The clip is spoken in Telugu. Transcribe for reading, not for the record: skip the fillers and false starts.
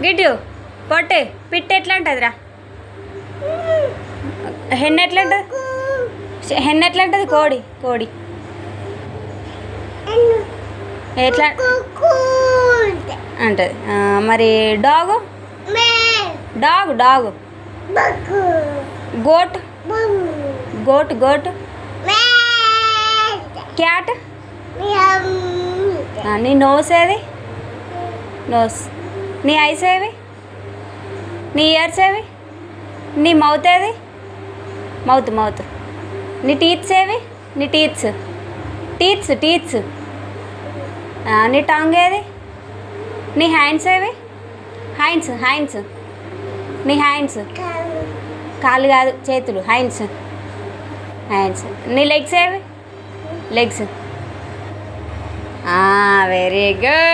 గిడ్డు పొట్టే పిట్ట ఎట్లా ఉంటుందిరా? హెన్ ఎట్లా ఉంటుంది? హెన్ ఎట్లా ఉంటుంది? కోడి కోడి ఎట్లా అంటది. మరి డాగు డాగు డాగు గోట్ గోట్ గోట్ క్యాట్ నీ నోస్ ఏది? నోస్. నీ ఐస్ ఏవి? నీ ఇయర్స్ ఏవి? నీ మౌత్ ఏది? Mouth mouth. నీ టీత్స్ ఏవి? నీ టీత్స్ టీత్స్ టీత్స్. నీ టంగ్ ఏది? నీ హ్యాండ్స్ ఏవి? Hands hands. నీ హ్యాండ్స్ కాళ్ళు కాదు చేతులు, హ్యాండ్స్ హ్యాండ్స్. నీ లెగ్స్ ఏవి? లెగ్స్. Very good.